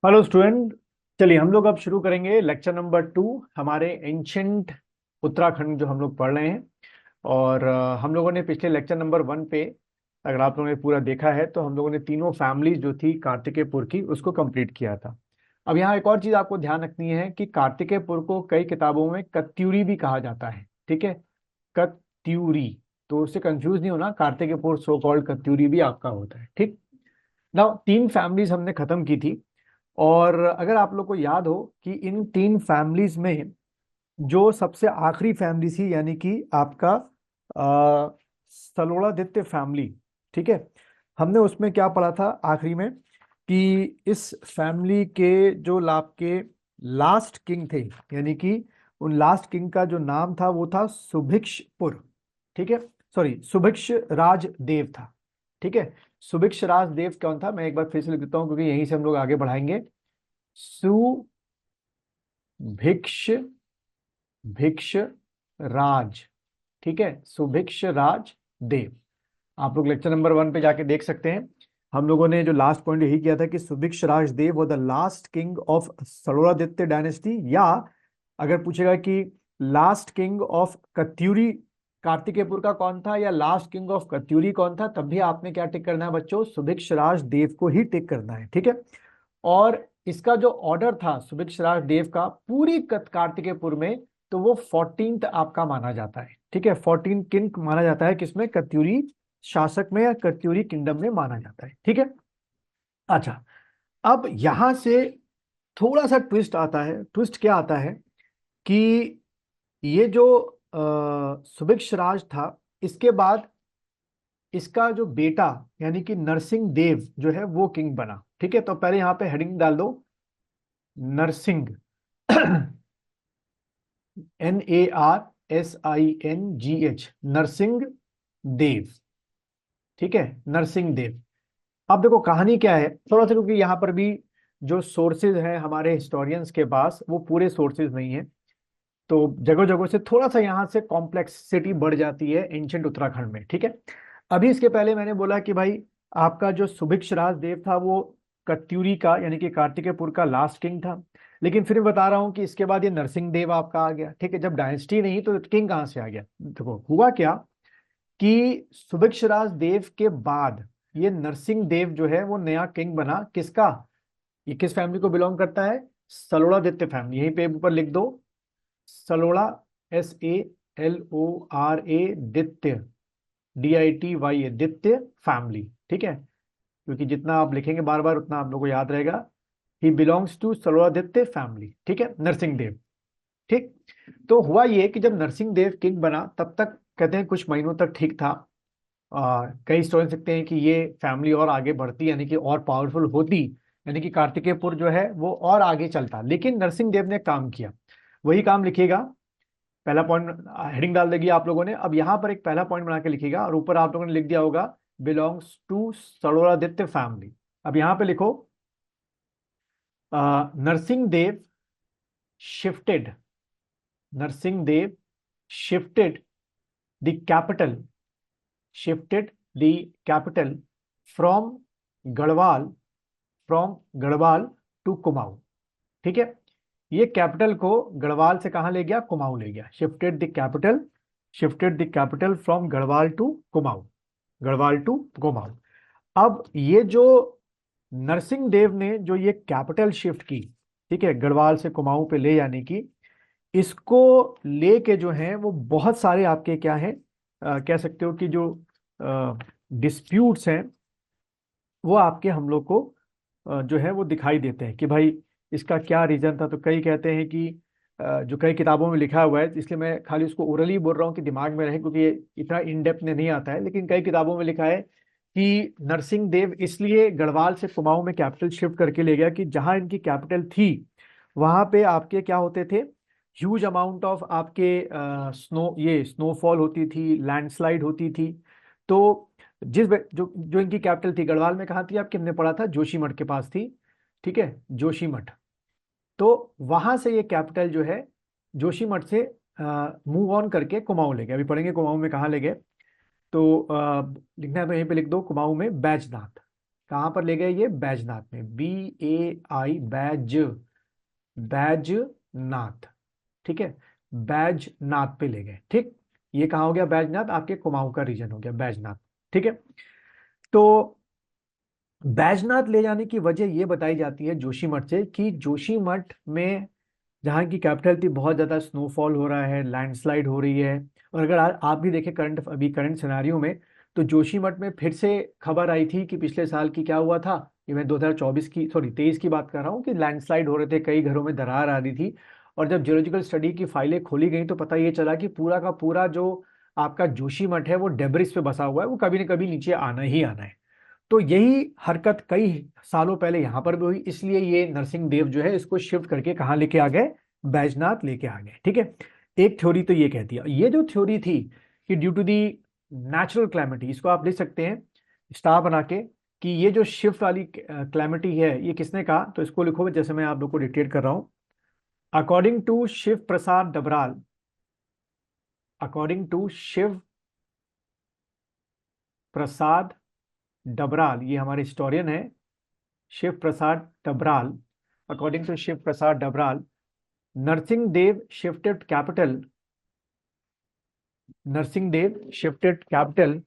Hello student. चलिए हम लोग अब शुरू करेंगे लेक्चर नंबर 2 हमारे एंशंट उत्तराखंड जो हम लोग पढ़ रहे हैं। और हम लोगों ने पिछले लेक्चर नंबर 1 पे, अगर आप लोगों ने पूरा देखा है तो हम लोगों ने तीनों फैमिलीज जो थी कार्तिकेयपुर की उसको कंप्लीट किया था। अब यहाँ एक और चीज आपको ध्यान रखनी है कि कार्तिकेयपुर को कई किताबों में कत्यूरी भी कहा जाता है। ठीक है, कत्यूरी। तो उससे कंफ्यूज नहीं होना, कार्तिकेयपुर सो कॉल्ड कत्यूरी भी आपका होता है। ठीक ना। तीन फैमिलीज हमने खत्म की थी। और अगर आप लोग को याद हो कि इन तीन फैमिलीज में जो सबसे आखिरी फैमिली थी, यानी कि आपका सलोड़ादित्य फैमिली। ठीक है, हमने उसमें क्या पढ़ा था आखिरी में कि इस फैमिली के जो आपके लास्ट किंग थे, यानी कि उन लास्ट किंग का जो नाम था वो था सुभिक्षपुर। ठीक है, सॉरी, सुभिक्ष राज देव था। ठीक है, सुभिक्ष राज देव कौन था, मैं एक बार फिर से लिख देता हूं क्योंकि यहीं से हम लोग आगे बढ़ाएंगे। सुभिक्ष भिक्ष राज। ठीक है, सुभिक्ष राज देव। आप लोग लेक्चर नंबर 1 पे जाके देख सकते हैं। हम लोगों ने जो लास्ट पॉइंट यही किया था कि सुभिक्ष राज देव वो the last king of Saloraditya dynasty, या अगर पूछेगा कि last king of Katyuri Kartikeyapur का कौन था या लास्ट किंग ऑफ कत्यूरी कौन था, तब भी आपने क्या टिक करना है बच्चों, सुभिक्ष राज देव को ही टिक करना है। ठीक है, और इसका जो ऑर्डर था सुभिक्षराज देव का पूरी कार्तिकेयपुर में, तो वो 14th आपका माना जाता है। ठीक है, 14 किंग माना जाता है, किसमें, कत्यूरी शासक में या कत्यूरी किंगडम में माना जाता है। ठीक है, अच्छा। अब यहां से थोड़ा सा ट्विस्ट आता है। ट्विस्ट क्या आता है कि ये जो सुभिक्षराज था, इसके बाद इसका जो बेटा यानी कि नरसिंह देव जो है वो किंग बना। ठीक है, तो पहले यहां पे हेडिंग डाल दो, नरसिंह। NARSINGH, नरसिंह देव। ठीक है, नरसिंह देव। अब देखो कहानी क्या है थोड़ा सा, क्योंकि यहाँ पर भी जो सोर्सेज हैं हमारे हिस्टोरियंस के पास वो पूरे सोर्सेज नहीं है, तो जगह जगह से थोड़ा सा यहाँ से कॉम्प्लेक्सिटी बढ़ जाती है एंशंट उत्तराखंड में। ठीक है, अभी इसके पहले मैंने बोला कि भाई आपका जो सुभिक्ष राज देव था वो कत्यूरी का यानी कि कार्तिकेयपुर का लास्ट किंग था। लेकिन फिर मैं बता रहा हूं कि इसके बाद ये नरसिंह देव आपका आ गया। ठीक है, जब डायनेस्टी नहीं तो किंग कहां से आ गया। देखो हुआ क्या कि सुभिक्ष राज देव के बाद ये नरसिंह देव जो है वो नया किंग बना। किसका, ये किस फैमिली को बिलोंग करता है, सलोड़ादित्य फैमिली। यहीं पे ऊपर लिख दो, सलोड़ा, SALORA दित्य, DITY, दित्य फैमिली। ठीक है, क्योंकि जितना आप लिखेंगे बार बार उतना आप लोगों को याद रहेगा। He belongs to Saloraditya family. ठीक है, नरसिंह देव। ठीक, तो हुआ ये कि जब नरसिंह देव किंग बना तब तक कहते हैं कुछ महीनों तक ठीक था। कई स्टोरी सकते हैं कि ये फैमिली और आगे बढ़ती यानी कि और पावरफुल होती, यानी कि कार्तिकेयपुर जो है वो और आगे चलता। लेकिन नरसिंह देव ने काम किया, वही काम लिखिएगा। पहला पॉइंट हेडिंग डाल देगी आप लोगों ने। अब यहाँ पर एक पहला पॉइंट बना के लिखिएगा और ऊपर आप लोगों ने लिख दिया होगा बिलोंग्स टू सलोरादित्य फैमिली। अब यहाँ पे लिखो, Narsingh Dev shifted, Narsingh Dev shifted the capital, shifted the capital from Garhwal, from Garhwal to Kumaon. ठीक है, ये कैपिटल को गढ़वाल से कहां ले गया, कुमाऊं ले गया। Shifted the capital, shifted the capital from Garhwal to Kumaon, Garhwal to Kumaon. अब ये जो नरसिंह देव ने जो ये कैपिटल शिफ्ट की, ठीक है, गढ़वाल से कुमाऊं पे ले जाने की, इसको लेके जो है वो बहुत सारे आपके क्या है, कह सकते हो कि जो डिस्प्यूट्स हैं वो आपके हम लोग को जो है वो दिखाई देते हैं कि भाई इसका क्या रीजन था। तो कई कहते हैं कि जो कई किताबों में लिखा हुआ है, इसलिए मैं खाली उसको ओरली बोल रहा हूँ कि दिमाग में रहे, क्योंकि ये इतना इन डेप्थ में नहीं आता है। लेकिन कई किताबों में लिखा है कि नरसिंह देव इसलिए गढ़वाल से कुमाऊं में कैपिटल शिफ्ट करके ले गया कि जहां इनकी कैपिटल थी वहां पे आपके क्या होते थे, ह्यूज अमाउंट ऑफ आपके स्नो, ये स्नोफॉल होती थी, लैंडस्लाइड होती थी। तो जो जो इनकी कैपिटल थी गढ़वाल में, कहाँ थी आपके, हमने पढ़ा था जोशीमठ के पास थी। ठीक है, जोशीमठ। तो वहां से ये कैपिटल जो है जोशीमठ से मूव ऑन करके कुमाऊं ले गए। अभी पढ़ेंगे कुमाऊं में कहाँ ले गए। तो लिखना है तो यहीं पे लिख दो, कुमाऊं में बैजनाथ। कहां पर ले गए? ये बैजनाथ में, BAI, बैजनाथ, ठीक है, बैजनाथ पे ले गए। ठीक, ये कहाँ हो गया? बैजनाथ, आपके कुमाऊं का रीजन हो गया बैजनाथ। ठीक है, तो बैजनाथ ले जाने की वजह ये बताई जाती है जोशीमठ से कि जोशीमठ में जहाँ की कैपिटल थी, बहुत ज़्यादा स्नोफॉल हो रहा है, लैंडस्लाइड हो रही है। और अगर आप भी देखें करंट सिनारियो में, तो जोशीमठ में फिर से खबर आई थी कि पिछले साल की क्या हुआ था, ये मैं 2024 की, सॉरी 23 की बात कर रहा हूँ, कि लैंडस्लाइड हो रहे थे, कई घरों में दरार आ रही थी। और जब जियोलॉजिकल स्टडी की फाइलें खोली गई तो पता ये चला कि पूरा का पूरा जो आपका जोशीमठ है वो डेब्रिस पे बसा हुआ है, वो कभी ना कभी नीचे आना ही आना है। तो यही हरकत कई सालों पहले यहां पर भी हुई, इसलिए ये नरसिंह देव जो है इसको शिफ्ट करके कहाँ लेके आ गए? बैजनाथ लेके आ गए। ठीक है, एक थ्योरी तो ये कहती है। ये जो थ्योरी थी कि due to the natural calamity, इसको आप लिख सकते हैं स्टार बना के, कि ये जो शिफ्ट वाली क्लैमिटी है ये किसने कहा, तो इसको लिखो जैसे मैं आप लोग को डिक्टेट कर रहा हूं। According to Shiv Prasad Dabral, according to Shiv Prasad Dabral, ये हमारे हिस्टोरियन है Shiv Prasad Dabral, according to Shiv Prasad Dabral, Narsingh Dev shifted capital, Narsingh Dev shifted capital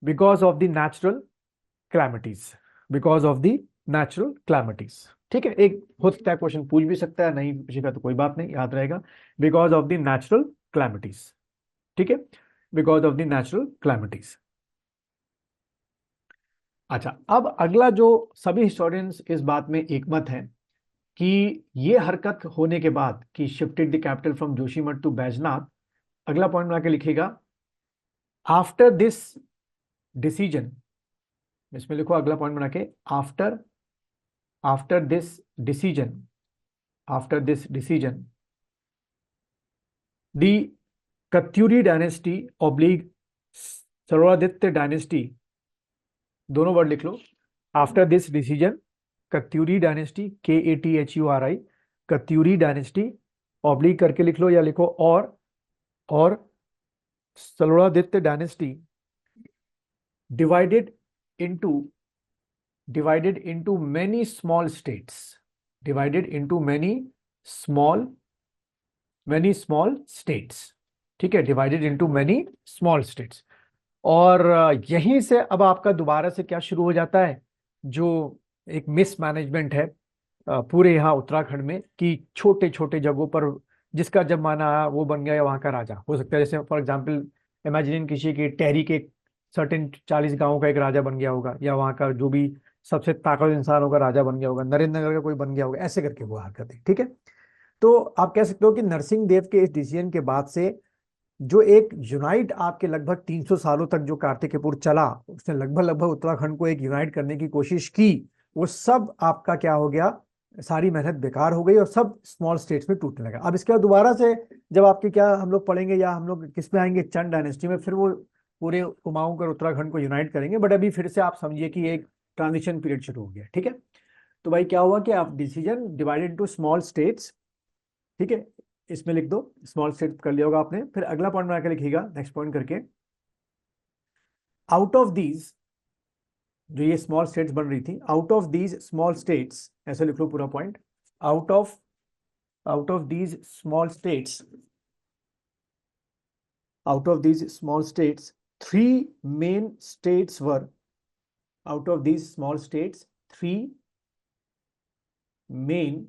because of the natural calamities, because of the natural calamities. ठीक है, एक हो सकता है क्वेश्चन पूछ भी सकता है, नहीं पूछेगा तो कोई बात नहीं, याद रहेगा, because of the natural calamities. ठीक है, because of the natural calamities. अच्छा, अब अगला जो सभी हिस्टोरियंस इस बात में एकमत हैं कि ये हरकत होने के बाद कि shifted the capital from Joshimath to Baijnath, अगला पॉइंट बना के लिखिएगा, आफ्टर दिस डिसीजन, इसमें लिखो अगला पॉइंट बना के, after after this decision, after this decision the Katyuri dynasty oblique Sarvaditya dynasty, दोनों वर्ड लिख लो, after this decision Katyuri dynasty, KATHURI, Katyuri dynasty, oblique करके लिख लो या लिखो और Saloraditya dynasty divided into divided into many small states, divided into many small states। ठीक है, divided into many small states. और यहीं से अब आपका दोबारा से क्या शुरू हो जाता है, जो एक मिसमैनेजमेंट है पूरे यहाँ उत्तराखंड में, कि छोटे छोटे जगहों पर जिसका जब माना आया वो बन गया वहां का राजा हो सकता है। जैसे फॉर एग्जांपल इमेजिन किसी के टेहरी के सर्टेन 40 गांवों का एक राजा बन गया होगा, या वहां का जो भी सबसे ताकतवर इंसान होगा राजा बन गया होगा, नरेंद्र नगर का कोई बन गया होगा, ऐसे करके वो हरकत है। ठीक है, तो आप कह सकते हो कि नरसिंह देव के इस डिसीजन के बाद से जो एक यूनाइट आपके लगभग 300 सालों तक जो कार्तिकेयपुर चला, उसने लगभग लगभग उत्तराखंड को एक यूनाइट करने की कोशिश की, वो सब आपका क्या हो गया, सारी मेहनत बेकार हो गई और सब स्मॉल स्टेट्स में टूटने लगा। अब इसके बाद दोबारा से जब आपके क्या हम लोग पढ़ेंगे, या हम लोग किस में आएंगे, चंद डायनेस्टी में, फिर वो पूरे कुमाऊं और उत्तराखंड को यूनाइट करेंगे। बट अभी फिर से आप समझिए कि एक ट्रांजिशन पीरियड शुरू हो गया। ठीक है, तो भाई क्या हुआ कि आप decision divided into small states, ठीक है, इसमें लिख दो, स्मॉल स्टेट कर लिया होगा आपने। फिर अगला पॉइंट बना के लिखिएगा नेक्स्ट पॉइंट करके, आउट ऑफ दीज, जो ये स्मॉल स्टेट्स बन रही थी, out of these small states, ऐसे लिख लो पूरा point, out of these small states, out of these small states, three main states were, out of these small states, three main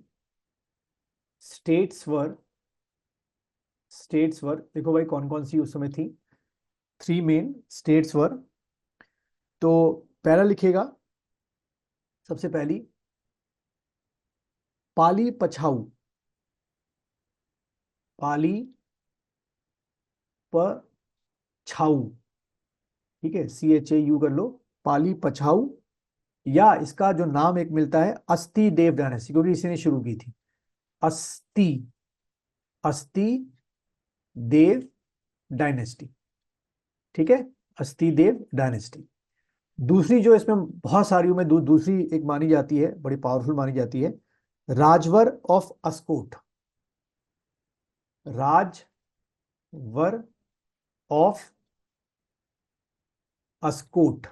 states were, देखो भाई कौन कौन सी उस समय थी, थ्री मेन स्टेट्स वर। तो पहला लिखिएगा, सबसे पहली पाली पछाऊ, पाली पछाऊ, ठीक है, CHAU कर लो, पाली पछाऊ, या इसका जो नाम एक मिलता है अस्ति देव डायनेस्टी, क्योंकि इसी ने शुरू की थी, अस्ति अस्ति देव डायनेस्टी। ठीक है, अस्ति देव डायनेस्टी। दूसरी जो इसमें बहुत सारी में दूसरी एक मानी जाती है, बड़ी पावरफुल मानी जाती है, राजवर ऑफ अस्कोट, राजवर ऑफ अस्कोट,